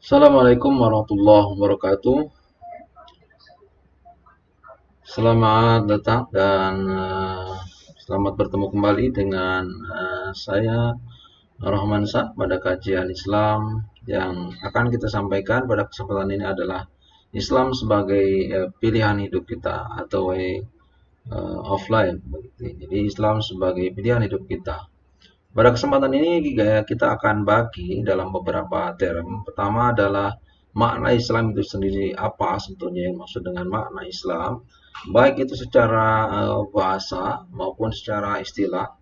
Assalamualaikum warahmatullahi wabarakatuh. Selamat datang dan selamat bertemu kembali dengan saya Rahman Sa pada kajian Islam yang akan kita sampaikan pada kesempatan ini adalah Islam sebagai pilihan hidup kita atau way of life. Jadi Islam sebagai pilihan hidup kita. Pada kesempatan ini kita akan bagi dalam beberapa term. Pertama adalah makna Islam itu sendiri, apa sebetulnya yang maksud dengan makna Islam, baik itu secara bahasa maupun secara istilah.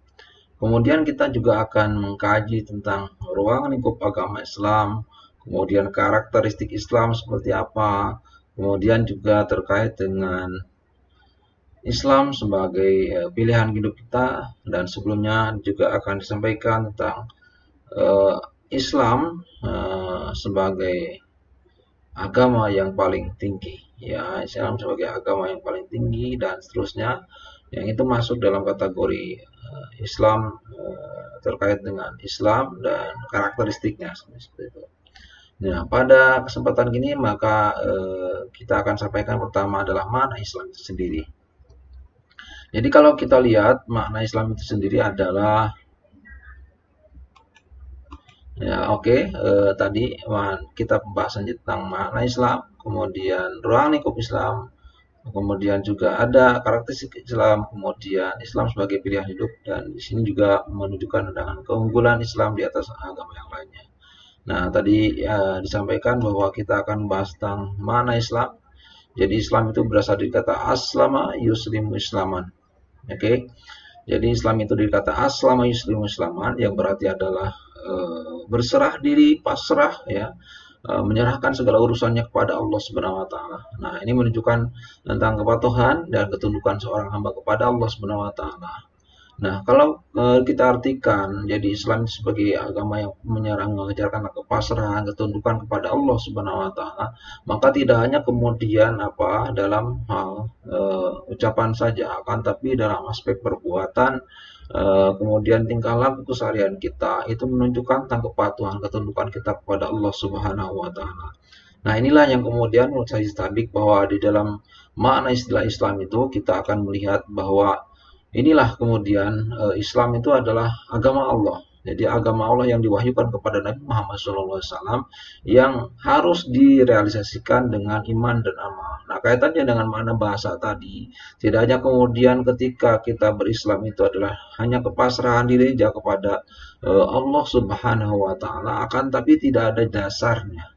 Kemudian kita juga akan mengkaji tentang ruang lingkup agama Islam, kemudian karakteristik Islam seperti apa, kemudian juga terkait dengan Islam sebagai pilihan hidup kita, dan sebelumnya juga akan disampaikan tentang eh, Islam sebagai agama yang paling tinggi, ya, Islam sebagai agama yang paling tinggi dan seterusnya, yang itu masuk dalam kategori Islam terkait dengan Islam dan karakteristiknya seperti itu. Nah, pada kesempatan ini maka kita akan sampaikan pertama adalah mana Islam itu sendiri. Jadi kalau kita lihat makna Islam itu sendiri adalah ya oke, tadi kita pembahasan tentang makna Islam, kemudian ruang lingkup Islam, kemudian juga ada karakteristik Islam, kemudian Islam sebagai pilihan hidup, dan di sini juga menunjukkan dengan keunggulan Islam di atas agama yang lainnya. Nah, tadi disampaikan bahwa kita akan membahas tentang makna Islam. Jadi Islam itu berasal dari kata aslama yuslimu islaman. Oke. Jadi Islam itu dari kata aslama yuslimu islaman yang berarti adalah berserah diri, pasrah, ya, menyerahkan segala urusannya kepada Allah Subhanahu wa taala. Nah, ini menunjukkan tentang kepatuhan dan ketundukan seorang hamba kepada Allah Subhanahu wa taala. Nah, kalau kita artikan jadi Islam sebagai agama yang mengajarkan kepasrahan, ketundukan kepada Allah Subhanahu wa taala, maka tidak hanya kemudian dalam hal ucapan saja, akan tapi dalam aspek perbuatan, kemudian tingkah laku keseharian kita itu menunjukkan tentang kepatuhan, ketundukan kita kepada Allah Subhanahu wa taala. Nah, inilah yang kemudian menurut saya tabik bahwa di dalam makna istilah Islam itu kita akan melihat bahwa inilah kemudian Islam itu adalah agama Allah. Jadi agama Allah yang diwahyukan kepada Nabi Muhammad SAW yang harus direalisasikan dengan iman dan amal. Nah, kaitannya dengan makna bahasa tadi, tidak hanya kemudian ketika kita berislam itu adalah hanya kepasrahan diri saja kepada Allah Subhanahu wa taala, akan tapi tidak ada dasarnya.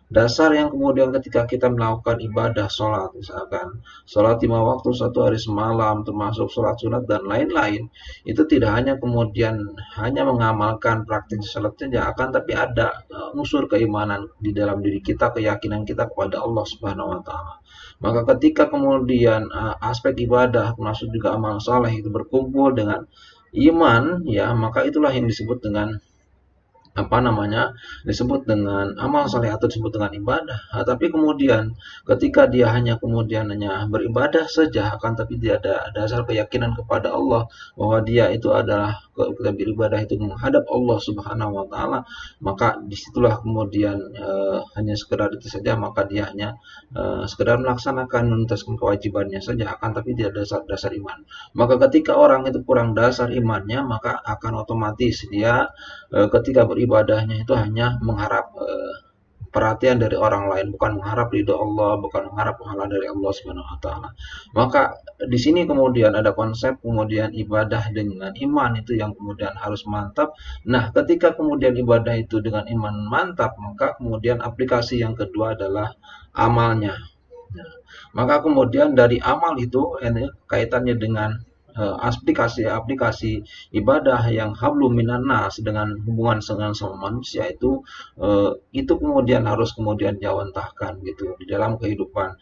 Dasar yang kemudian ketika kita melakukan ibadah sholat, misalkan sholat 5 waktu 1 hari semalam, termasuk sholat sunat dan lain-lain, itu tidak hanya kemudian hanya mengamalkan praktik sholat saja, akan tapi ada unsur keimanan di dalam diri kita, keyakinan kita kepada Allah Subhanahu Wa Taala. Maka ketika kemudian aspek ibadah, termasuk juga amal saleh itu berkumpul dengan iman, ya, maka itulah yang disebut dengan disebut dengan amal saleh atau disebut dengan ibadah. Nah, tapi kemudian ketika dia hanya beribadah saja, akan tapi dia ada dasar keyakinan kepada Allah bahwa dia itu adalah kita beribadah itu menghadap Allah Subhanahu wa taala, maka disitulah kemudian hanya sekedar itu saja, maka dia hanya sekedar melaksanakan menuntaskan kewajibannya saja, akan tapi tidak ada dasar iman. Maka ketika orang itu kurang dasar imannya, maka akan otomatis dia ketika beribadahnya itu hanya mengharap perhatian dari orang lain, bukan mengharap ridho Allah, bukan mengharap pahala dari Allah Subhanahu wa taala. Maka di sini kemudian ada konsep kemudian ibadah dengan iman itu yang kemudian harus mantap. Nah, ketika kemudian ibadah itu dengan iman mantap, maka kemudian aplikasi yang kedua adalah amalnya. Nah, maka kemudian dari amal itu ini kaitannya dengan aplikasi-aplikasi ibadah yang hablum minan nas dengan hubungan dengan sama manusia itu kemudian harus kemudian jawantahkan gitu di dalam kehidupan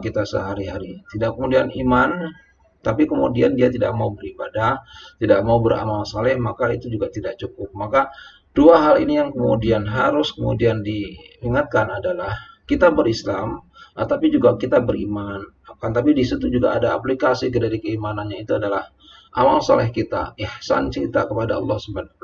kita sehari-hari. Tidak kemudian iman tapi kemudian dia tidak mau beribadah, tidak mau beramal saleh, maka itu juga tidak cukup. Maka dua hal ini yang kemudian harus kemudian diingatkan adalah kita berislam, tapi juga kita beriman. Akan tapi di situ juga ada aplikasi dari keimanannya itu adalah amal soleh kita, ihsan kita kepada Allah Subhanahu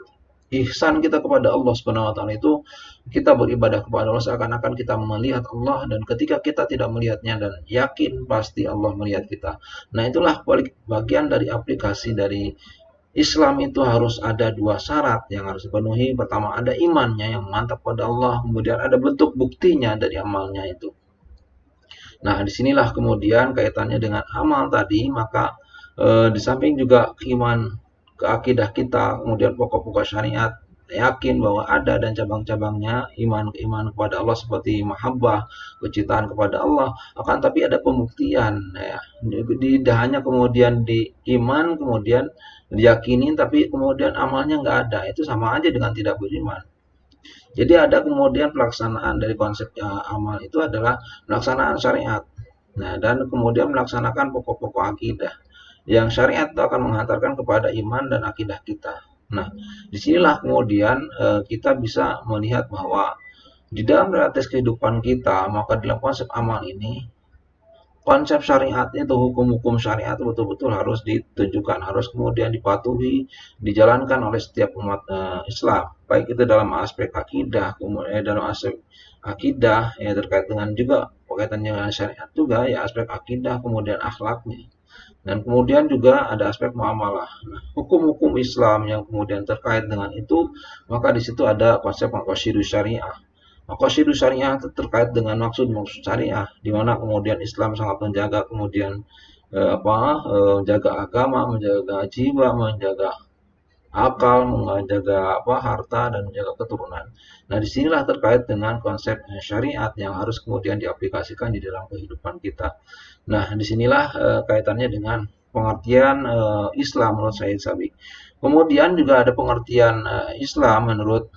ihsan kita kepada Allah Subhanahu wa taala itu kita beribadah kepada Allah seakan-akan kita melihat Allah, dan ketika kita tidak melihatnya dan yakin pasti Allah melihat kita. Nah, itulah bagian dari aplikasi dari Islam itu harus ada dua syarat yang harus dipenuhi. Pertama, ada imannya yang mantap pada Allah, kemudian ada bentuk buktinya dari amalnya itu. Nah, disinilah kemudian kaitannya dengan amal tadi, maka di samping juga iman ke akidah kita, kemudian pokok-pokok syariat, yakin bahwa ada dan cabang-cabangnya iman kepada Allah seperti mahabbah, kecintaan kepada Allah, akan tapi ada pembuktian ya. Tidak hanya kemudian di iman kemudian diyakini tapi kemudian amalnya nggak ada, itu sama aja dengan tidak beriman. Jadi ada kemudian pelaksanaan dari konsep amal itu adalah pelaksanaan syariat. Nah, dan kemudian melaksanakan pokok-pokok akidah. Yang syariat itu akan menghantarkan kepada iman dan akidah kita. Nah, disinilah kemudian kita bisa melihat bahwa di dalam realitas kehidupan kita, maka dalam konsep amal ini, konsep syariatnya atau hukum-hukum syariat betul-betul harus ditujukan, harus kemudian dipatuhi, dijalankan oleh setiap umat Islam, baik itu dalam aspek akidah, kemudian dalam aspek akidah ya terkait dengan juga berkaitan dengan syariat juga ya aspek akidah, kemudian akhlaknya, dan kemudian juga ada aspek muamalah. Nah, hukum-hukum Islam yang kemudian terkait dengan itu, maka di situ ada konsep maqasidus syariah. Maqasidus syariah itu terkait dengan maksud-maksud syariah, di mana kemudian Islam sangat menjaga kemudian menjaga agama, menjaga jiwa, menjaga akal, menjaga harta, dan menjaga keturunan. Nah, disinilah terkait dengan konsep syariat yang harus kemudian diaplikasikan di dalam kehidupan kita. Nah, disinilah kaitannya dengan pengertian Islam menurut Said Sabiq. Kemudian juga ada pengertian Islam menurut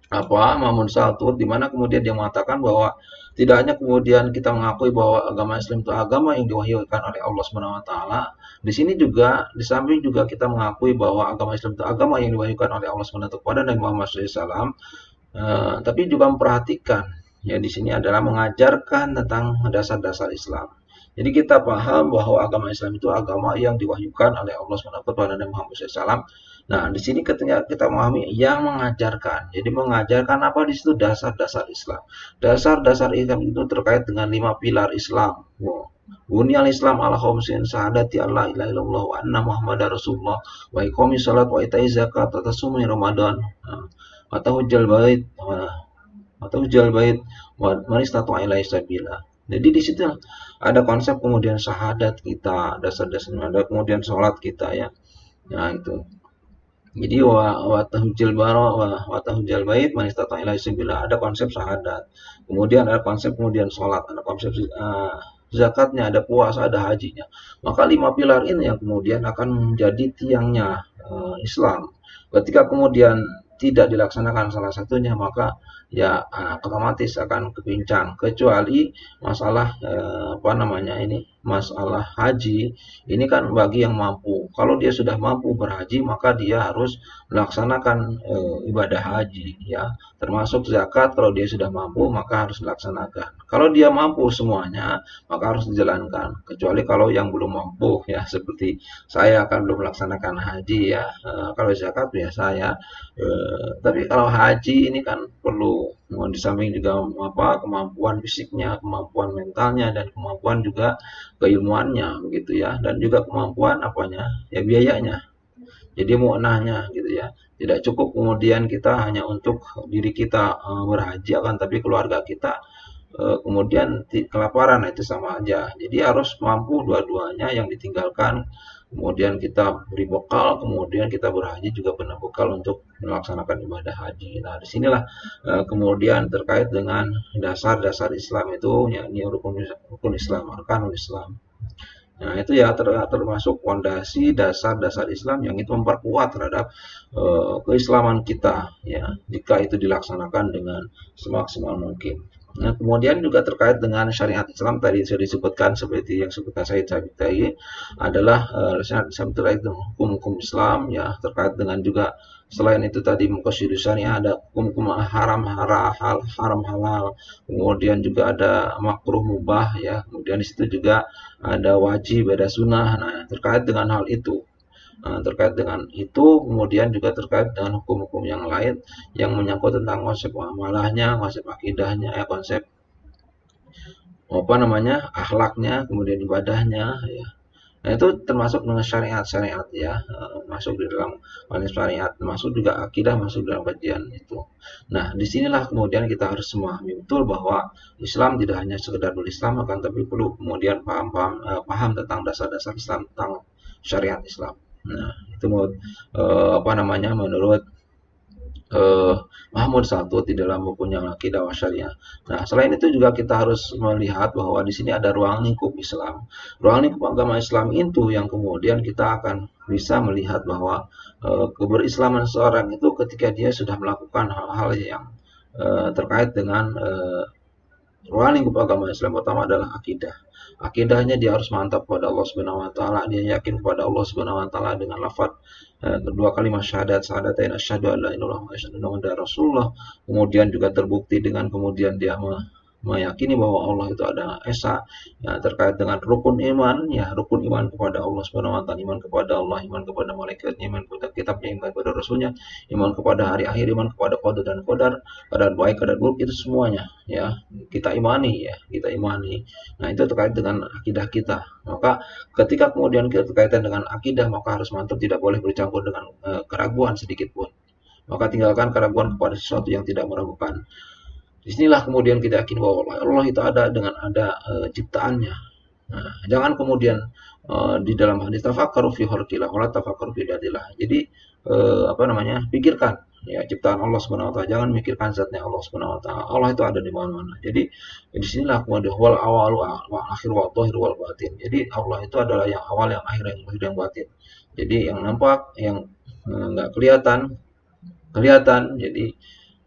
Mahmud Saltur, di mana kemudian dia mengatakan bahwa tidak hanya kemudian kita mengakui bahwa agama Islam itu agama yang diwahyukan oleh Allah Subhanahu wa taala, di sini juga di samping juga kita mengakui bahwa agama Islam itu agama yang diwahyukan oleh Allah Subhanahu wa taala kepada Nabi Muhammad SAW, tapi juga memperhatikan ya di sini adalah mengajarkan tentang dasar-dasar Islam. Jadi kita paham bahwa agama Islam itu agama yang diwahyukan oleh Allah SWT kepada Nabi Muhammad SAW. Nah, di sini ketika kita memahami yang mengajarkan. Jadi mengajarkan apa di situ dasar-dasar Islam. Dasar-dasar Islam itu terkait dengan 5 pilar Islam. Bunyal Islam ala khamsin syahadati alla ilaha illallah wa anna muhammadar rasulullah wa iqamis salat wa ita'iz zakat wa tasumi Ramadan wa tahujjal bait wa man istata'a ilaihi sabila. Jadi di situ ada konsep kemudian syahadat kita, dasar-dasarnya, ada kemudian sholat kita ya. Nah, itu. Jadi wa tahujjal bait man istata'a ilaihi sabila, ada konsep syahadat. Kemudian ada konsep kemudian sholat, ada konsep zakatnya, ada puasa, ada hajinya. Maka 5 pilar ini yang kemudian akan menjadi tiangnya Islam. Ketika kemudian tidak dilaksanakan salah satunya, maka ya otomatis akan kepincang, kecuali masalah masalah haji ini kan bagi yang mampu. Kalau dia sudah mampu berhaji, maka dia harus melaksanakan ibadah haji ya, termasuk zakat. Kalau dia sudah mampu maka harus dilaksanakan. Kalau dia mampu semuanya maka harus dijalankan, kecuali kalau yang belum mampu ya, seperti saya akan belum melaksanakan haji ya. Kalau zakat biasa ya. Tapi kalau haji ini kan perlu di samping juga kemampuan fisiknya, kemampuan mentalnya, dan kemampuan juga keilmuannya begitu ya, dan juga kemampuan ya biayanya. Jadi mu'nahnya gitu ya. Tidak cukup kemudian kita hanya untuk diri kita berhaji, akan tapi keluarga kita kemudian kelaparan, itu sama aja. Jadi harus mampu dua-duanya yang ditinggalkan. Kemudian kita beri bekal, kemudian kita berhaji juga benar bekal untuk melaksanakan ibadah haji. Nah, disinilah kemudian terkait dengan dasar-dasar Islam itu, yakni rukun Islam, arkanul Islam. Nah, itu ya termasuk fondasi dasar-dasar Islam yang itu memperkuat terhadap keislaman kita ya, jika itu dilaksanakan dengan semaksimal mungkin. Nah, kemudian juga terkait dengan syariat Islam tadi sudah disebutkan, seperti yang sebutkan saya tadi adalah syariat Islam terkait dengan hukum-hukum Islam ya, terkait dengan juga selain itu tadi maqasidus syariah, ada hukum-hukum haram halal, kemudian juga ada makruh mubah ya, kemudian di situ juga ada wajib, ada sunnah. Nah, terkait dengan hal itu terkait dengan itu, kemudian juga terkait dengan hukum-hukum yang lain yang menyangkut tentang konsep muamalahnya, konsep akidahnya, konsep apa namanya, akhlaknya, kemudian ibadahnya, ya. Nah, itu termasuk dengan syariat-syariat ya, masuk di dalam konsep syariat, masuk juga akidah, masuk dalam kajian itu. Nah, disinilah kemudian kita harus memahami betul bahwa Islam tidak hanya sekedar berislam, akan tapi perlu kemudian paham tentang dasar-dasar Islam, tentang syariat Islam. Nah, itu apa namanya, menurut eh, Mahmud satu di dalam bukunya Aqidah Wasyariah. Nah, selain itu juga kita harus melihat bahwa di sini ada ruang lingkup Islam. Ruang lingkup agama Islam itu yang kemudian kita akan bisa melihat bahwa keberislaman seorang itu ketika dia sudah melakukan hal-hal yang terkait dengan ruang lingkup agama Islam pertama adalah akidah. Akidahnya dia harus mantap kepada Allah Subhanahu wa taala, dia yakin kepada Allah Subhanahu wa taala dengan lafaz kedua kalimat syahadat, syahadatain asyhadu an la ilaha illallah wa asyhadu anna muhammadar rasulullah. Kemudian juga terbukti dengan kemudian dia meyakini bahwa Allah itu ada esa, ya, terkait dengan rukun iman, ya, rukun iman kepada Allah Subhanahu wa taala, iman kepada Allah, iman kepada malaikatnya, iman kepada kitabnya, iman kepada rasulnya, iman kepada hari akhir, iman kepada qada dan qadar, kadar baik, kadar buruk, itu semuanya ya kita imani, ya, kita imani. Nah, itu terkait dengan akidah kita. Maka ketika kemudian kita berkaitan dengan akidah, maka harus mantap, tidak boleh bercampur dengan keraguan sedikit pun. Maka tinggalkan keraguan kepada sesuatu yang tidak meragukan. Disinilah kemudian kita yakin bahwa Allah itu ada dengan ada ciptaannya. Nah, jangan kemudian di dalam hadis tafakkaru fi khalqillah wala tafakkaru fi dzatilah. Jadi apa namanya? Pikirkan ya ciptaan Allah Subhanahu wa taala, jangan mikirkan zatnya Allah Subhanahu wa taala. Allah itu ada di mana-mana. Jadi di sinilah kemudian wal awalu wal akhir wal dhahir wal batin. Jadi Allah itu adalah yang awal, yang akhir, yang zahir, yang batin. Jadi yang nampak, yang nggak kelihatan, kelihatan.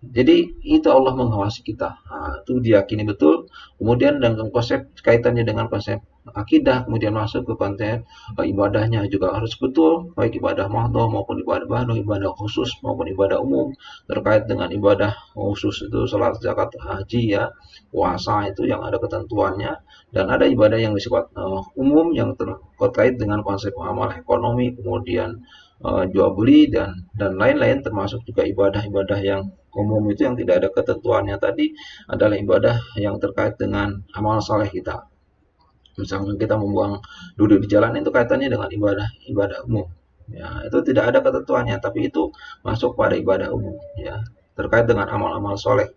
Jadi itu Allah mengawasi kita. Nah, itu diyakini betul. Kemudian dengan konsep kaitannya dengan konsep akidah, kemudian masuk ke konsep ibadahnya juga harus betul, baik ibadah mahdhah maupun ibadah bahdhah, ibadah khusus maupun ibadah umum. Terkait dengan ibadah khusus itu salat, zakat, haji, ya, puasa itu yang ada ketentuannya, dan ada ibadah yang bersifat umum yang terkait dengan konsep amal ekonomi, kemudian jual beli dan lain-lain, termasuk juga ibadah-ibadah yang umum itu yang tidak ada ketentuannya tadi adalah ibadah yang terkait dengan amal saleh kita. Misalnya kita membuang duduk di jalan, itu kaitannya dengan ibadah umum. Ya, itu tidak ada ketentuannya, tapi itu masuk pada ibadah umum. Ya, terkait dengan amal-amal soleh,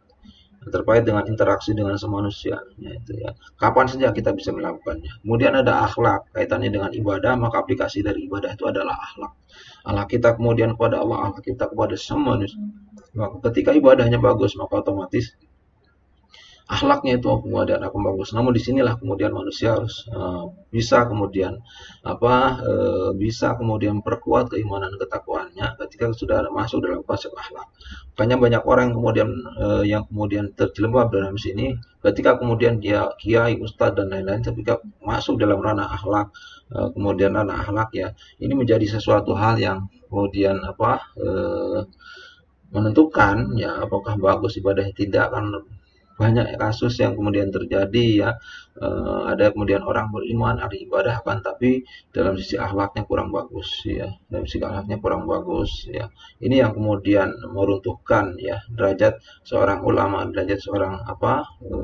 terkait dengan interaksi dengan semanusia, ya, itu ya. Kapan saja kita bisa melakukannya. Kemudian ada akhlak, kaitannya dengan ibadah, maka aplikasi dari ibadah itu adalah akhlak. Akhlak kita kemudian kepada Allah, akhlak kita kepada semua manusia. Maka ketika ibadahnya bagus, maka otomatis akhlaknya itu kemudian akan bagus. Namun disinilah kemudian manusia harus bisa kemudian bisa kemudian perkuat keimanan ketakwaannya ketika sudah masuk dalam konsep akhlak. Makanya banyak orang yang kemudian terjelembab dalam sini ketika kemudian dia kiai, ustadz dan lain-lain, ketika masuk dalam ranah akhlak, kemudian ranah akhlak, ya, ini menjadi sesuatu hal yang kemudian menentukan ya apakah bagus ibadahnya tidak. Kan banyak kasus yang kemudian terjadi, ya, ada kemudian orang beriman, ahli ibadah kan, tapi dalam sisi akhlaknya kurang bagus, ya, dalam sisi akhlaknya kurang bagus, ya. Ini yang kemudian meruntuhkan, ya, derajat seorang ulama, derajat seorang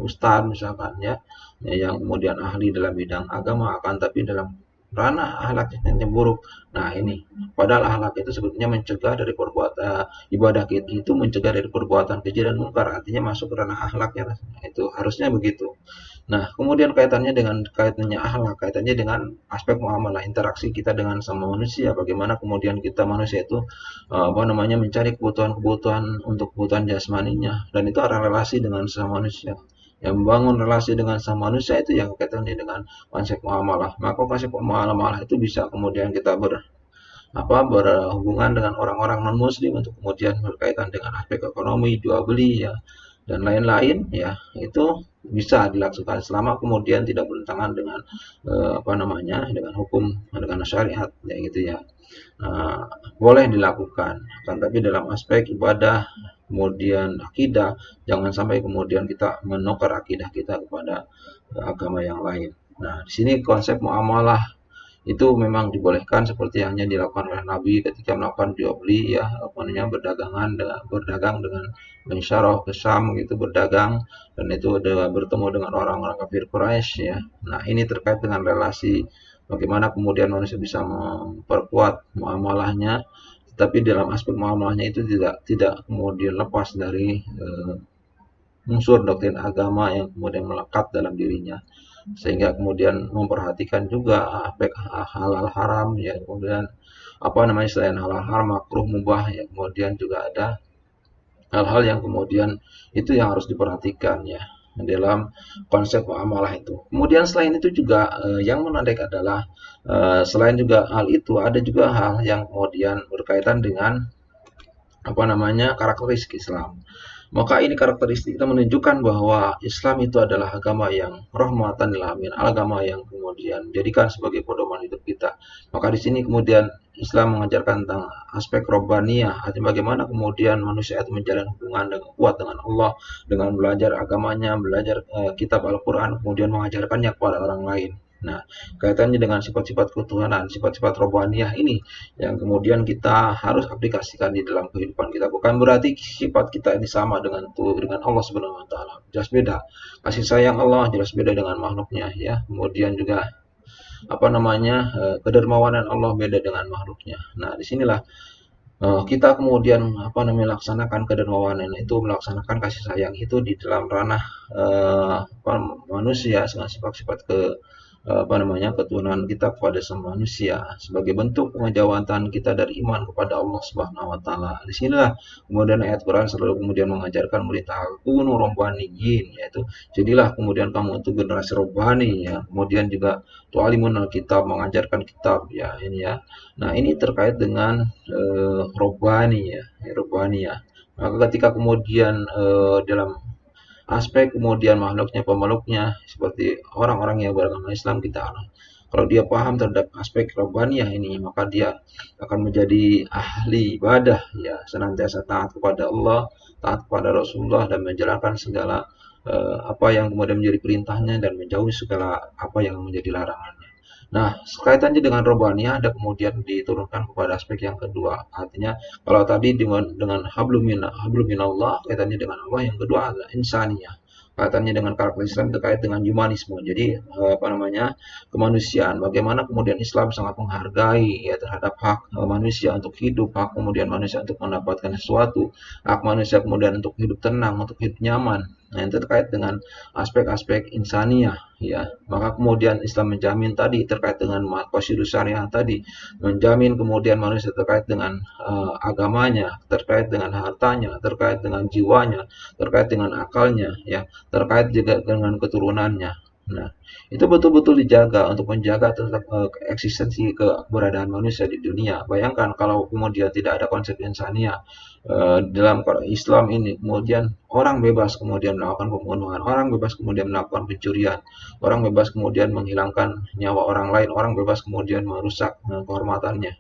ustadz misalkan, ya, yang kemudian ahli dalam bidang agama akan tapi dalam ranah akhlaknya yang buruk. Nah, ini padahal akhlak itu sebetulnya mencegah dari perbuatan ibadah kita itu, mencegah dari perbuatan keji dan mungkar, artinya masuk ke ranah akhlaknya. Nah, itu harusnya begitu. Nah, kemudian kaitannya akhlak, kaitannya dengan aspek muamalah, interaksi kita dengan sama manusia, bagaimana kemudian kita manusia itu mencari kebutuhan-kebutuhan untuk kebutuhan jasmaninya, dan itu ada relasi dengan sama manusia. Yang membangun relasi dengan sama manusia itu yang kaitannya dengan konsep muamalah. Maka konsep muamalah itu bisa kemudian kita berhubungan dengan orang-orang non muslim untuk kemudian berkaitan dengan aspek ekonomi, jual beli, ya, dan lain-lain, ya, itu bisa dilakukan selama kemudian tidak bertentangan dengan dengan hukum, dengan syariat, ya, gitu, ya. Boleh dilakukan, kan, tapi dalam aspek ibadah kemudian akidah, jangan sampai kemudian kita menukar akidah kita kepada agama yang lain. Nah, di sini konsep muamalah itu memang dibolehkan seperti yang dilakukan oleh Nabi ketika melakukan jual beli ya, apa namanya, berdagang dengan mensyarah ke Syam gitu, berdagang, dan itu bertemu dengan orang-orang kafir Quraisy ya. Nah, ini terkait dengan relasi bagaimana kemudian manusia bisa memperkuat muamalahnya, tetapi dalam aspek muamalahnya itu tidak kemudian lepas dari unsur doktrin agama yang kemudian melekat dalam dirinya, sehingga kemudian memperhatikan juga aspek halal haram ya, kemudian apa namanya, selain halal haram makruh mubah ya, kemudian juga ada hal-hal yang kemudian itu yang harus diperhatikan ya dalam konsep muamalah itu. Kemudian selain itu juga yang menarik adalah selain juga hal itu ada juga hal yang kemudian berkaitan dengan apa namanya, karakteristik Islam. Maka ini karakteristik kita menunjukkan bahwa Islam itu adalah agama yang rahmatan lil alamin, agama yang kemudian jadikan sebagai pedoman hidup kita. Maka di sini kemudian Islam mengajarkan tentang aspek robbaniyah, artinya bagaimana kemudian manusia itu menjalin hubungan dengan kuat dengan Allah dengan belajar agamanya, belajar kitab Al-Qur'an, kemudian mengajarkannya kepada orang lain. Nah, kaitannya dengan sifat-sifat ketuhanan, sifat-sifat robbaniyah ini yang kemudian kita harus aplikasikan di dalam kehidupan kita. Bukan berarti sifat kita ini sama dengan Allah Subhanahu wa taala. Jelas beda. Kasih sayang Allah jelas beda dengan makhluknya ya. Kemudian juga apa namanya? Kedermawanan Allah beda dengan makhluknya. Nah, disinilah kita kemudian apa namanya, laksanakan kedermawanan itu, melaksanakan kasih sayang itu di dalam ranah manusia dengan sifat-sifat apa namanya, ketuhanan kita kepada semua manusia sebagai bentuk pengejawatan kita dari iman kepada Allah Subhanahu wa taala. Di sinilah kemudian ayat Quran selalu kemudian mengajarkan berita kunu robbaniyin, yaitu jadilah kemudian kamu itu generasi robbani ya. Kemudian juga tu'alimun kitab, mengajarkan kitab ya ini ya. Nah, ini terkait dengan robbani ya, robbani ya. Maka ketika kemudian dalam aspek kemudian makhluknya pemeluknya seperti orang-orang yang beragama Islam, kita kalau dia paham terhadap aspek robbaniyah ini, maka dia akan menjadi ahli ibadah ya, senantiasa taat kepada Allah, taat kepada Rasulullah, dan menjalankan segala apa yang kemudian menjadi perintahnya dan menjauhi segala apa yang menjadi larangannya. Nah, kaitannya dengan robbaniyah ada kemudian diturunkan kepada aspek yang kedua. Artinya kalau tadi dengan hablum minallah kaitannya dengan Allah, yang kedua adalah insaniyah. Kaitannya dengan karakter Islam terkait dengan humanisme. Jadi apa namanya, kemanusiaan. Bagaimana kemudian Islam sangat menghargai ya terhadap hak manusia untuk hidup, hak kemudian manusia untuk mendapatkan sesuatu, hak manusia kemudian untuk hidup tenang, untuk hidup nyaman. Nah, itu terkait dengan aspek-aspek insaniyah ya. Maka kemudian Islam menjamin tadi terkait dengan maqasidus syariah tadi, menjamin kemudian manusia terkait dengan agamanya, terkait dengan hartanya, terkait dengan jiwanya, terkait dengan akalnya ya, terkait juga dengan keturunannya. Nah, itu betul-betul dijaga untuk menjaga tetap eksistensi keberadaan manusia di dunia. Bayangkan kalau kemudian tidak ada konsep insania dalam Islam ini, kemudian orang bebas kemudian melakukan pembunuhan, orang bebas kemudian melakukan pencurian, orang bebas kemudian menghilangkan nyawa orang lain, orang bebas kemudian merusak kehormatannya.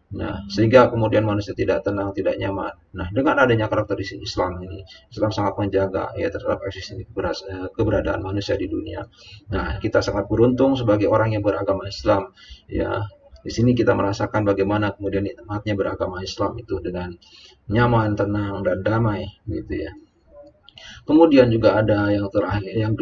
Nah, sehingga kemudian manusia tidak tenang, tidak nyaman. Nah, dengan adanya karakteristik Islam ini, Islam sangat menjaga ya terhadap eksistensi keberadaan manusia di dunia. Nah, kita sangat beruntung sebagai orang yang beragama Islam. Ya, di sini kita merasakan bagaimana kemudian nikmatnya beragama Islam itu dengan nyaman, tenang, dan damai, gitu ya. Kemudian juga ada yang terakhir, yang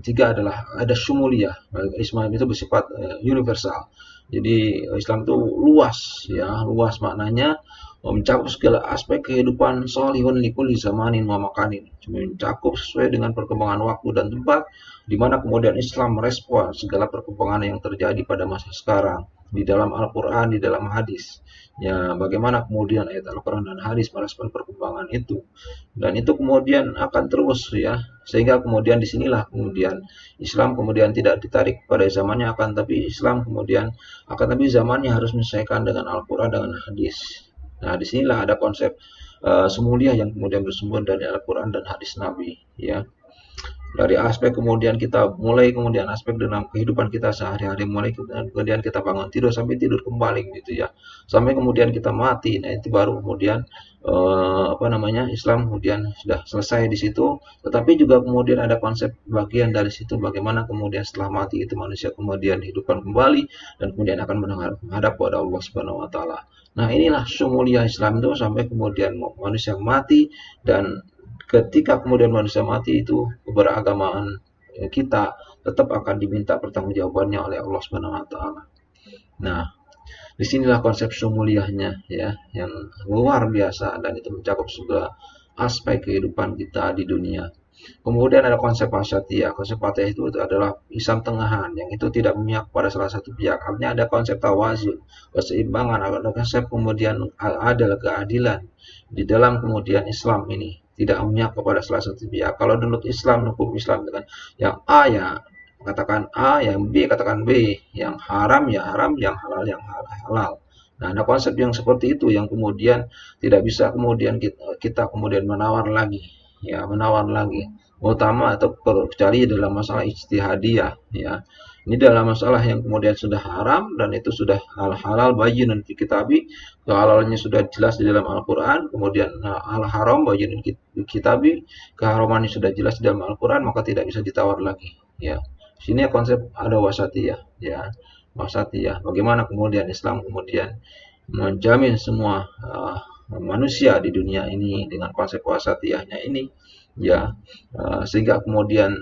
ketiga adalah ada syumuliyah. Islam itu bersifat universal. Jadi Islam itu luas ya, luas maknanya mencakup segala aspek kehidupan solihun likulli zamanin wa makanin. Mencakup sesuai dengan perkembangan waktu dan tempat, di mana kemudian Islam merespon segala perkembangan yang terjadi pada masa sekarang di dalam Al-Quran, di dalam hadis. Ya, bagaimana kemudian ayat Al-Quran dan hadis merespon perkembangan itu, dan itu kemudian akan terus ya, sehingga kemudian disinilah kemudian Islam kemudian tidak ditarik pada zamannya, akan tapi zamannya harus menyesuaikan dengan Al-Quran dengan hadis. Nah, disinilah ada konsep semulia yang kemudian bersumber dari Al-Quran dan hadis Nabi ya. Dari aspek kemudian kita mulai, kemudian aspek dalam kehidupan kita sehari-hari, mulai kemudian kita bangun tidur sampai tidur kembali gitu ya, sampai kemudian kita mati. Nah itu baru kemudian apa namanya, Islam kemudian sudah selesai di situ. Tetapi juga kemudian ada konsep bagian dari situ, bagaimana kemudian setelah mati itu manusia kemudian dihidupkan kembali dan kemudian akan menghadap kepada Allah Subhanahu Wa Taala. Nah inilah sumulia Islam itu, sampai kemudian manusia mati, dan ketika kemudian manusia mati itu, keberagamaan kita tetap akan diminta pertanggungjawabannya oleh Allah Subhanahu wa taala. Nah, disinilah konsep sumuliahnya ya, yang luar biasa, dan itu mencakup segala aspek kehidupan kita di dunia. Kemudian ada konsep wasatiyah. Konsep wasatiyah itu adalah Islam tengahan, yang itu tidak memihak pada salah satu pihak. Artinya ada konsep tawazun, keseimbangan, ada konsep kemudian adil, keadilan di dalam kemudian Islam ini. Tidak memihak kepada salah satu pihak. Kalau menurut Islam, hukum Islam dengan yang A ya katakan A, yang B katakan B, yang haram ya haram, yang halal halal. Nah, ada konsep yang seperti itu yang kemudian tidak bisa kemudian kita kemudian menawar lagi, ya menawar lagi, utama atau kecuali dalam masalah ijtihadiyah, ya. Ini dalam masalah yang kemudian sudah haram dan itu sudah halal bayyinun fi kitabi, kehalalnya sudah jelas di dalam Al-Qur'an, kemudian al haram bayyinun fi kitabi, keharamannya sudah jelas di dalam Al-Qur'an, maka tidak bisa ditawar lagi, ya. Sini konsep ada wasatiyah, ya. Wasatiyah. Bagaimana kemudian Islam kemudian menjamin semua manusia di dunia ini dengan konsep wasatiyahnya ini, ya, sehingga kemudian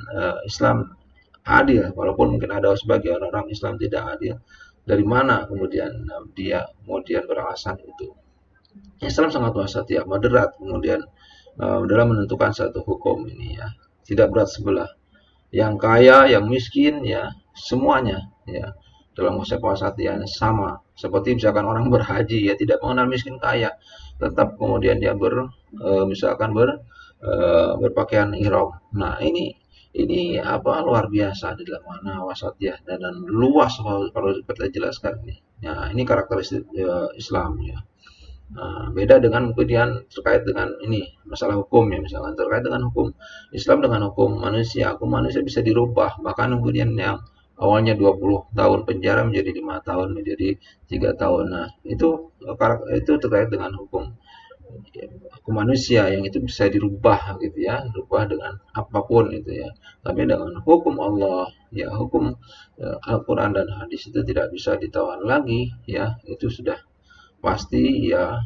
Islam adil, walaupun mungkin ada sebagian orang Islam tidak adil. Dari mana kemudian dia kemudian beralasan itu? Islam sangat wasatiyah, moderat kemudian dalam menentukan satu hukum ini, ya, tidak berat sebelah. Yang kaya, yang miskin, ya semuanya, ya dalam konsep wasatiyah sama. Seperti misalkan orang berhaji, ya tidak mengenal miskin kaya, tetap kemudian dia misalkan berpakaian ihram. Nah ini apa luar biasa di dalam mana wasatiyah, dan luas kalau kita jelaskan ini. Nah, ini karakteristik Islam ya. Nah, beda dengan kemudian terkait dengan ini masalah hukum ya, misalkan terkait dengan hukum Islam dengan hukum manusia bisa dirubah, bahkan kemudian yang awalnya 20 tahun penjara menjadi 5 tahun, menjadi 3 tahun. Nah, itu terkait dengan hukum manusia yang itu bisa dirubah gitu ya, dirubah dengan apapun itu ya. Tapi dengan hukum Allah, ya hukum Al-Quran dan hadis itu tidak bisa ditawar lagi ya, itu sudah pasti ya,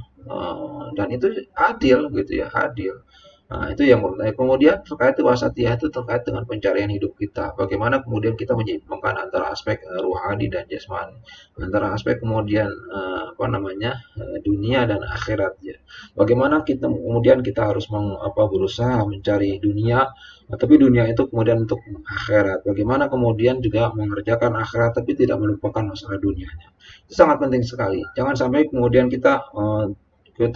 dan itu adil gitu ya, adil. Nah, itu yang kemudian terkait wasatiyah itu terkait dengan pencarian hidup kita. Bagaimana kemudian kita menyeimbangkan antara aspek ruhani dan jasmani, antara aspek kemudian apa namanya dunia dan akhirat ya. Bagaimana kemudian kita harus berusaha mencari dunia, tapi dunia itu kemudian untuk akhirat. Bagaimana kemudian juga mengerjakan akhirat tapi tidak melupakan masalah dunianya. Itu sangat penting sekali. Jangan sampai kemudian kita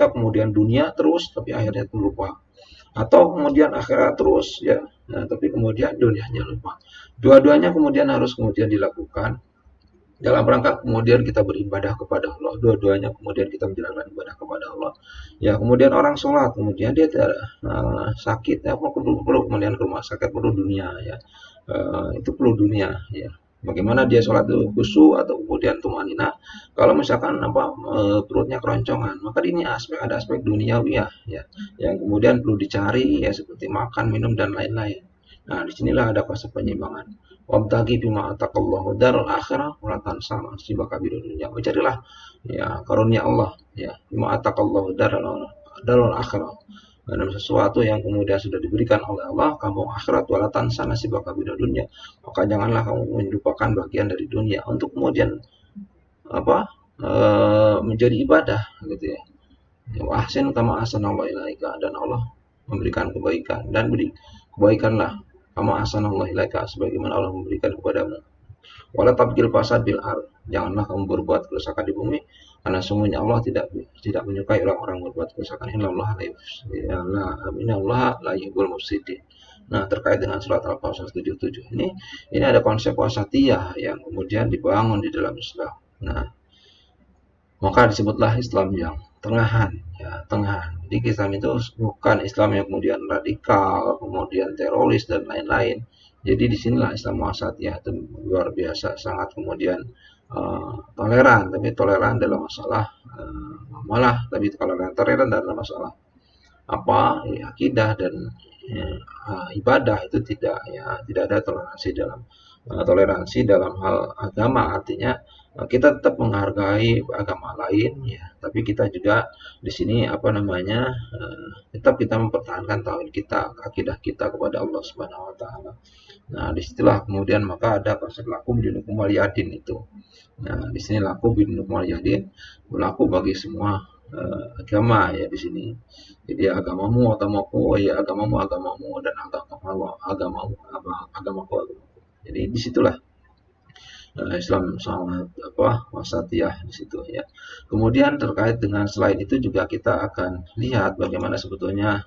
kemudian dunia terus tapi akhirnya lupa, atau kemudian akhirat terus ya, nah, tapi kemudian dunianya lupa. Dua-duanya kemudian harus kemudian dilakukan dalam rangka kemudian kita beribadah kepada Allah. Dua-duanya kemudian kita menjalankan ibadah kepada Allah. Ya kemudian orang sholat, kemudian dia tidak sakit, ya perlu kemudian ke rumah sakit, perlu dunia ya, itu perlu dunia ya. Bagaimana dia sholat itu khusyuk atau kemudian tumanina, kalau misalkan perutnya keroncongan, maka ini ada aspek duniawiyah ya, yang kemudian perlu dicari ya, seperti makan, minum dan lain-lain. Nah, disinilah ada konsep penyimbangan. Wabtagi bima atakallahu darul akhirah wala tansa nasibaka bidud dunya. Mencarilah ya karunia Allah ya, bima atakallahu darul akhirah. Dalam sesuatu yang kemudian sudah diberikan oleh Allah, kamu akhirat wala tansa nasibaka bidud dunya. Maka janganlah kamu melupakan bagian dari dunia untuk kemudian menjadi ibadah gitu ya. Wa ahsin kama ahsanallahu ilaika, dan Allah memberikan kebaikan, dan beri kebaikanlah kama ahsanallahu ilaika, sebagaimana Allah memberikan kepadamu. Wala tabgil fasad bil ard, janganlah kamu berbuat kerusakan di bumi, karena sungguhnya Allah tidak menyukai orang-orang berbuat kerusakan. Innallaha la yuhibbul mufsidin. Nah, terkait dengan surat Al-Qasas 77 ini ada konsep wasatiyah yang kemudian dibangun di dalam Islam. Nah, maka disebutlah Islam yang tengahan, ya tengahan. Jadi Islam itu bukan Islam yang kemudian radikal, kemudian teroris dan lain-lain. Jadi disinilah Islam wasatiyah itu luar biasa, sangat kemudian toleran, tapi toleran dalam masalah malah, tapi kalau toleran dalam masalah apa ya, akidah dan ibadah itu tidak, ya tidak ada toleransi dalam hal agama. Artinya kita tetap menghargai agama lain ya, tapi kita juga di sini apa namanya tetap kita mempertahankan tauhid kita, akidah kita kepada Allah Subhanahu wa taala. Nah, disitulah kemudian maka ada konsep lakum dinukum waliyadin itu. Nah, di sini lakum dinukum waliyadin berlaku bagi semua agama ya di sini. Jadi agamamu agamaku, ya agamamu agamamu, dan agamaku. Jadi disitulah Islam sangat wasatiyah di situ ya. Kemudian terkait dengan selain itu juga kita akan lihat bagaimana sebetulnya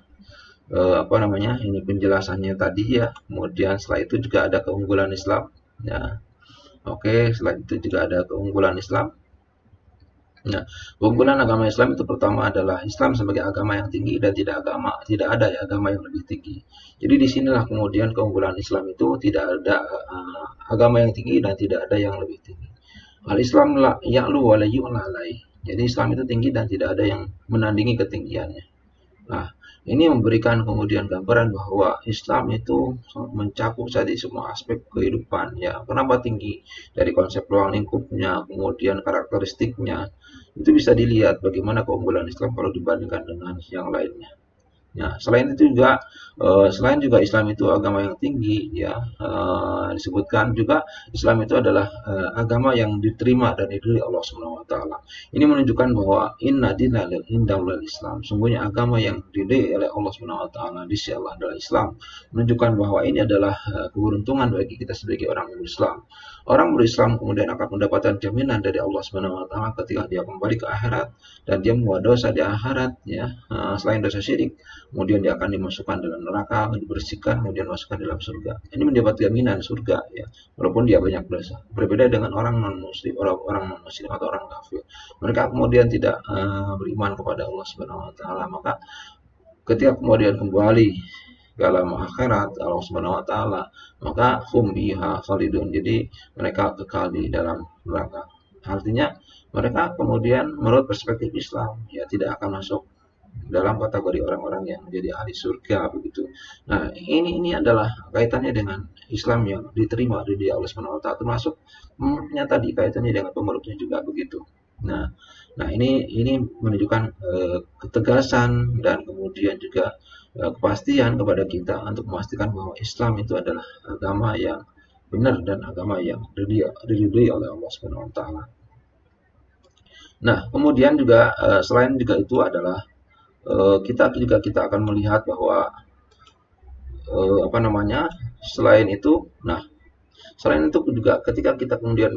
ini penjelasannya tadi ya. Kemudian setelah itu juga ada keunggulan Islam ya. Oke, selain itu juga ada keunggulan Islam. Nah, keunggulan agama Islam itu pertama adalah Islam sebagai agama yang tinggi dan tidak ada ya agama yang lebih tinggi. Jadi disinilah kemudian keunggulan Islam itu tidak ada agama yang tinggi dan tidak ada yang lebih tinggi. Al Islam ya'lu wa la yu'la alaih. Jadi Islam itu tinggi dan tidak ada yang menandingi ketinggiannya. Nah, ini memberikan kemudian gambaran bahwa Islam itu mencakup tadi semua aspek kehidupan ya. Kenapa tinggi? Dari konsep ruang lingkupnya, kemudian karakteristiknya, itu bisa dilihat bagaimana keunggulan Islam kalau dibandingkan dengan yang lainnya. Nah, selain juga Islam itu agama yang tinggi ya, disebutkan juga Islam itu adalah agama yang diterima dan diridhoi Allah Subhanahu wa taala. Ini menunjukkan bahwa inna dina indallahil Islam. Sungguhnya agama yang diridhoi oleh Allah Subhanahu wa taala di sisi Allah adalah Islam. Menunjukkan bahwa ini adalah keberuntungan bagi kita sebagai orang berislam. Orang berislam kemudian akan mendapatkan jaminan dari Allah Subhanahu wa taala ketika dia kembali ke akhirat dan dia membuat dosa di akhirat ya, selain dosa syirik. Kemudian dia akan dimasukkan dalam neraka, dibersihkan, kemudian masukkan dalam surga. Ini mendapat jaminan surga ya, walaupun dia banyak dosa. Berbeda dengan orang non-muslim, orang non-muslim atau orang kafir. Mereka kemudian tidak beriman kepada Allah Subhanahu wa taala, maka ketika kemudian kembali dalam akhirat Allah Subhanahu wa taala, maka hum biha khalidun. Jadi mereka kekal di dalam neraka. Artinya mereka kemudian menurut perspektif Islam ya tidak akan masuk dalam kategori orang-orang yang menjadi ahli surga begitu. Nah, ini adalah kaitannya dengan Islam yang diterima dari Allah Subhanahu wa taala, termasuk pemeluknya tadi kaitannya dengan pemeluknya juga begitu. Nah, ini menunjukkan ketegasan dan kemudian juga kepastian kepada kita untuk memastikan bahwa Islam itu adalah agama yang benar dan agama yang diridhoi oleh Allah Subhanahu wa taala. Nah, kemudian juga selain juga itu adalah kita akan melihat bahwa selain itu juga ketika kita kemudian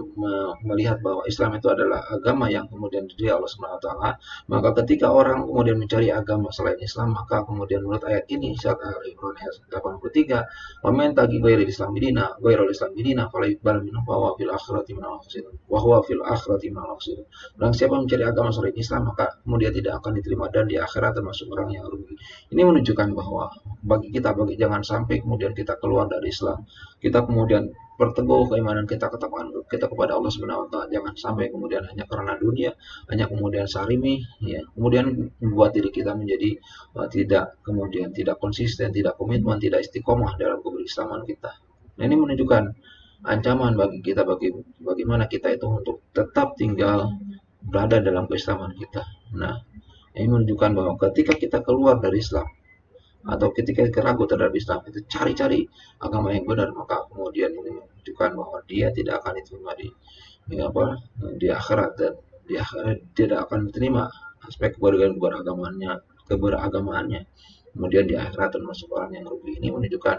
melihat bahwa Islam itu adalah agama yang kemudian diridhoi Allah Subhanahu wa taala, maka ketika orang kemudian mencari agama selain Islam, maka kemudian menurut ayat ini surat Al-Imran ayat 83, "Wa man taghi ghairal Islam dinina fala yuqbal minhu wa huwa fil akhirati minal khasirin." Barang siapa mencari agama selain Islam, maka kemudian tidak akan diterima dan di akhirat termasuk orang yang rugi. Ini menunjukkan bahwa bagi jangan sampai kemudian kita keluar dari Islam. Kita kemudian perteguh keimanan kita kepada Allah Subhanahu wa taala. Jangan sampai kemudian hanya karena dunia, hanya kemudian sarimi ya, kemudian membuat diri kita menjadi tidak konsisten, tidak komitmen, tidak istiqomah dalam keberislaman kita. Nah, ini menunjukkan ancaman bagi kita bagaimana kita itu untuk tetap tinggal berada dalam keislaman kita. Nah, ini menunjukkan bahwa ketika kita keluar dari Islam atau ketika kita ragu terhadap Islam, itu cari agama yang benar, maka kemudian ini menunjukkan bahwa dia tidak akan diterima di akhirat, dan di akhirat tidak akan diterima aspek keberagamaannya. Kemudian di akhirat termasuk orang yang rugi. Ini menunjukkan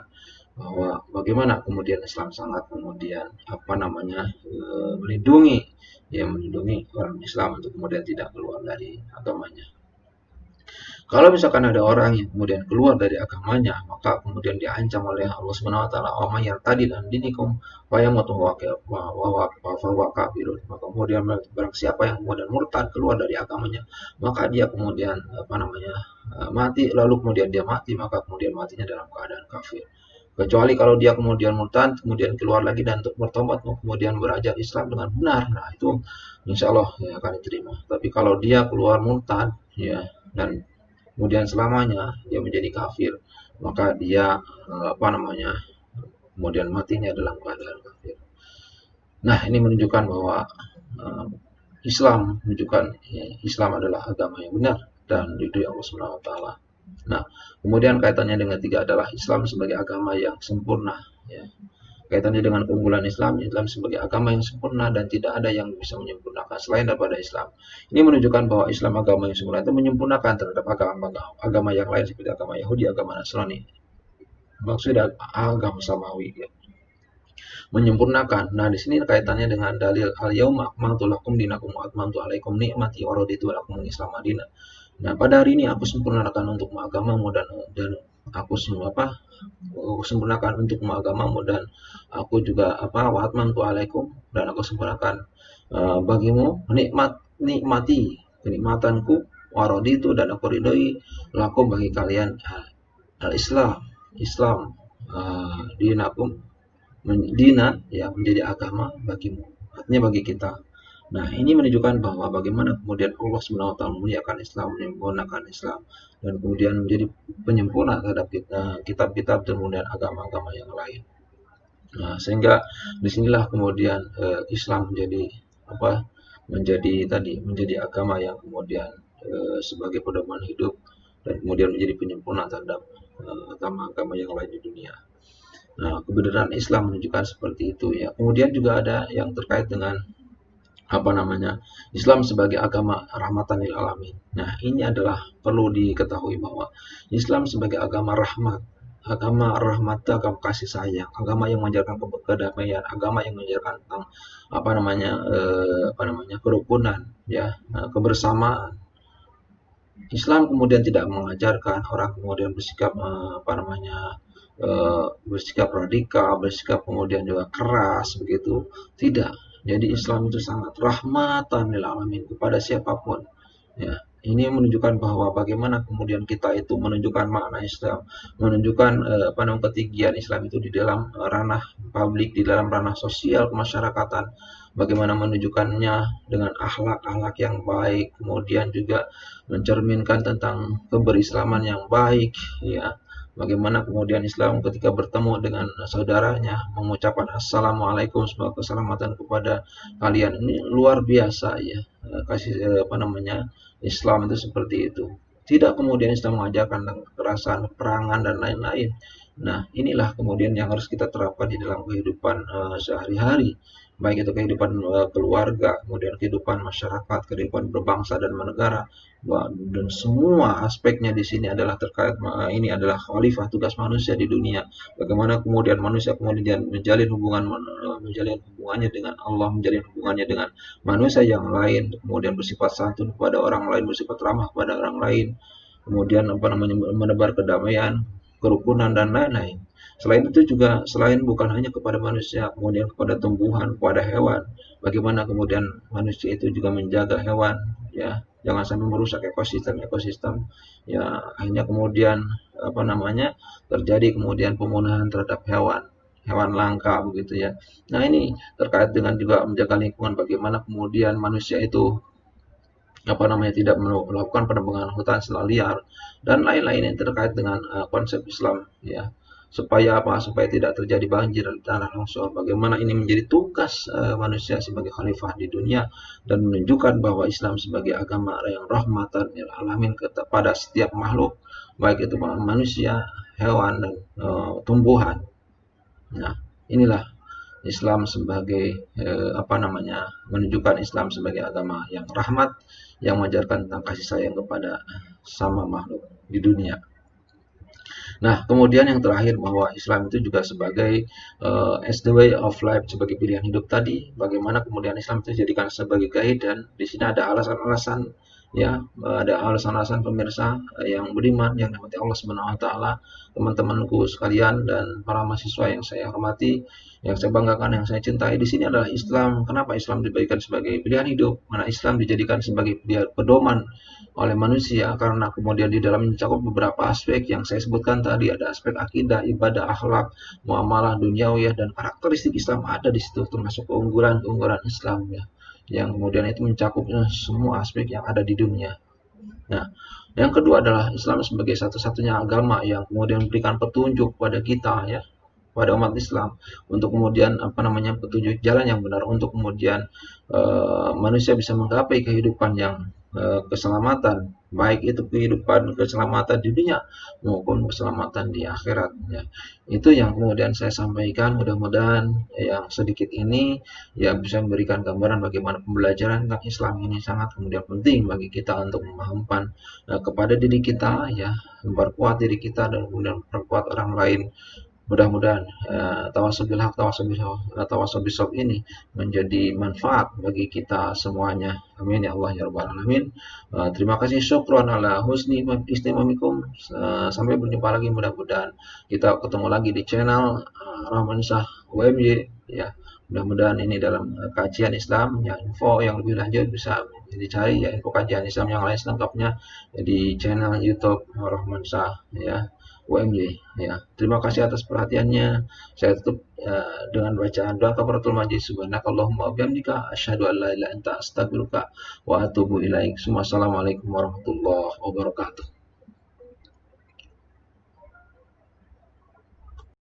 bahwa bagaimana kemudian Islam sangat kemudian melindungi orang Islam untuk kemudian tidak keluar dari agamanya. Kalau misalkan ada orang yang kemudian keluar dari agamanya, maka kemudian diancam oleh Allah Subhanahu wa taala, "Wa may yartadid an dinikum fa yamut wa kafirun." Maka kemudian barang siapa yang kemudian murtad keluar dari agamanya, maka dia kemudian apa namanya? Mati, lalu kemudian dia mati, maka kemudian matinya dalam keadaan kafir. Kecuali kalau dia kemudian murtad, kemudian keluar lagi dan untuk bertobat, kemudian berajar Islam dengan benar, nah itu insya Allah ya, akan diterima. Tapi kalau dia keluar murtad, ya, dan kemudian selamanya dia menjadi kafir, maka dia apa namanya, kemudian matinya dalam keadaan kafir. Nah, ini menunjukkan bahwa uh, Islam menunjukkan ya, Islam adalah agama yang benar dan ridho Allah Subhanahu wa taala. Nah, kemudian kaitannya dengan tiga adalah Islam sebagai agama yang sempurna, ya. Kaitannya dengan keunggulan Islam, Islam sebagai agama yang sempurna dan tidak ada yang bisa menyempurnakan selain daripada Islam. Ini menunjukkan bahwa Islam agama yang sempurna itu menyempurnakan terhadap agama yang lain seperti agama Yahudi, agama Nasrani, maksudnya agama samawi, ya. Menyempurnakan. Nah, di sini kaitannya dengan dalil al-yauma akmaltu lakum dinakum wa atmamtu alaikum ni'mati wa raditu lakum Islam madinah. Nah, pada hari ini aku sempurnakan untuk agamamu dan aku apa? Aku sempurnakan untuk agamamu dan aku juga apa? Wa atmamtu alaikum dan aku sempurnakan bagimu nikmati kenikmatanku wa raditu dan aku ridhoi lakum bagi kalian al-Islam Islam dinakum dina ya menjadi agama bagimu, artinya bagi kita. Nah, ini menunjukkan bahwa bagaimana kemudian Allah Subhanahu wa taala memuliakan Islam, menyempurnakan Islam dan kemudian menjadi penyempurna terhadap kitab-kitab dan kemudian agama-agama yang lain. Nah, sehingga disinilah kemudian Islam menjadi apa? Menjadi agama yang kemudian sebagai pedoman hidup dan kemudian menjadi penyempurna terhadap agama-agama yang lain di dunia. Nah, kebenaran Islam menunjukkan seperti itu ya. Kemudian juga ada yang terkait dengan apa namanya Islam sebagai agama rahmatan lil alamin. Nah, ini adalah perlu diketahui bahwa Islam sebagai agama rahmat, agama kasih sayang, agama yang mengajarkan kedamaian, agama yang mengajarkan tentang apa namanya kerukunan, ya, kebersamaan. Islam kemudian tidak mengajarkan orang kemudian bersikap apa namanya bersikap radikal, bersikap kemudian juga keras begitu. Tidak. Jadi Islam itu sangat rahmatan lil alamin kepada siapapun. Ya, ini menunjukkan bahwa bagaimana kemudian kita itu menunjukkan makna Islam, menunjukkan apa namanya ketinggian Islam itu di dalam ranah publik, di dalam ranah sosial kemasyarakatan. Bagaimana menunjukkannya dengan akhlak-akhlak yang baik, kemudian juga mencerminkan tentang keberislaman yang baik, ya. Bagaimana kemudian Islam ketika bertemu dengan saudaranya mengucapkan assalamualaikum semoga keselamatan kepada kalian. Ini luar biasa ya, kasih apa namanya Islam itu seperti itu. Tidak kemudian Islam mengajarkan tentang kekerasan, perangan dan lain-lain. Nah, inilah kemudian yang harus kita terapkan di dalam kehidupan sehari-hari, baik itu kehidupan keluarga, kemudian kehidupan masyarakat, kehidupan berbangsa dan bernegara. Dan semua aspeknya di sini adalah terkait ini adalah khalifah tugas manusia di dunia. Bagaimana kemudian manusia kemudian menjalin hubungannya dengan Allah, menjalin hubungannya dengan manusia yang lain, kemudian bersifat santun kepada orang lain, bersifat ramah kepada orang lain, kemudian apa namanya menebar kedamaian, kerukunan dan lain-lain. Selain itu juga selain bukan hanya kepada manusia, kemudian kepada tumbuhan, kepada hewan. Bagaimana kemudian manusia itu juga menjaga hewan, ya, jangan sampai merusak ekosistem, ya, hanya kemudian apa namanya terjadi kemudian pembunuhan terhadap hewan langka begitu ya. Nah, ini terkait dengan juga menjaga lingkungan, bagaimana kemudian manusia itu apa namanya tidak melakukan penebangan hutan secara liar dan lain-lain yang terkait dengan konsep Islam ya, supaya apa, supaya tidak terjadi banjir dan tanah longsor. Bagaimana ini menjadi tugas manusia sebagai khalifah di dunia dan menunjukkan bahwa Islam sebagai agama yang rahmatan lil alamin kepada setiap makhluk, baik itu manusia, hewan dan tumbuhan. Nah, inilah Islam sebagai apa namanya menunjukkan Islam sebagai agama yang rahmat, yang mengajarkan tentang kasih sayang kepada sama makhluk di dunia. Nah, kemudian yang terakhir bahwa Islam itu juga sebagai as the way of life, sebagai pilihan hidup tadi. Bagaimana kemudian Islam itu dijadikan sebagai guide, dan di sini ada alasan-alasan ya, ada alasan-alasan pemirsa yang beriman yang dirahmati Allah Subhanahu wa taala, teman-temanku sekalian dan para mahasiswa yang saya hormati, yang saya banggakan, yang saya cintai di sini adalah Islam. Kenapa Islam diberikan sebagai pilihan hidup? Mana Islam dijadikan sebagai pedoman oleh manusia karena kemudian di dalam mencakup beberapa aspek yang saya sebutkan tadi, ada aspek akidah, ibadah, akhlak, muamalah duniawiyah dan karakteristik Islam ada di situ, termasuk keunggulan-keunggulan Islam ya, yang kemudian itu mencakup semua aspek yang ada di dunia. Nah, yang kedua adalah Islam sebagai satu-satunya agama yang kemudian memberikan petunjuk pada kita ya, pada umat Islam untuk kemudian apa namanya petunjuk jalan yang benar untuk kemudian manusia bisa menggapai kehidupan yang keselamatan, baik itu kehidupan keselamatan di dunia maupun keselamatan di akhirat ya. Itu yang kemudian saya sampaikan, mudah-mudahan yang sedikit ini ya bisa memberikan gambaran bagaimana pembelajaran tentang Islam ini sangat kemudian penting bagi kita untuk memahamkan kepada diri kita ya, memperkuat diri kita dan kemudian memperkuat orang lain. Mudah-mudahan tawassul bil haq, tawassul bisawab ini menjadi manfaat bagi kita semuanya. Amin ya Allah ya rabbal alamin. Terima kasih, syukron ala husni istimamikum. Sampai berjumpa lagi, mudah-mudahan kita ketemu lagi di channel Rahmansyah UMY ya. Mudah-mudahan ini dalam kajian Islam ya, info yang lebih lanjut bisa dicari ya, info kajian Islam yang lain selengkapnya di channel YouTube Rahmansyah ya. UMY ya. Terima kasih atas perhatiannya. Saya tutup dengan bacaan doa kafaratul majlis. Subhanakallahumma wa bihamdika asyhadu an la ilaha illa anta astaghfiruka wa atubu ilaik. Assalamualaikum warahmatullahi wabarakatuh.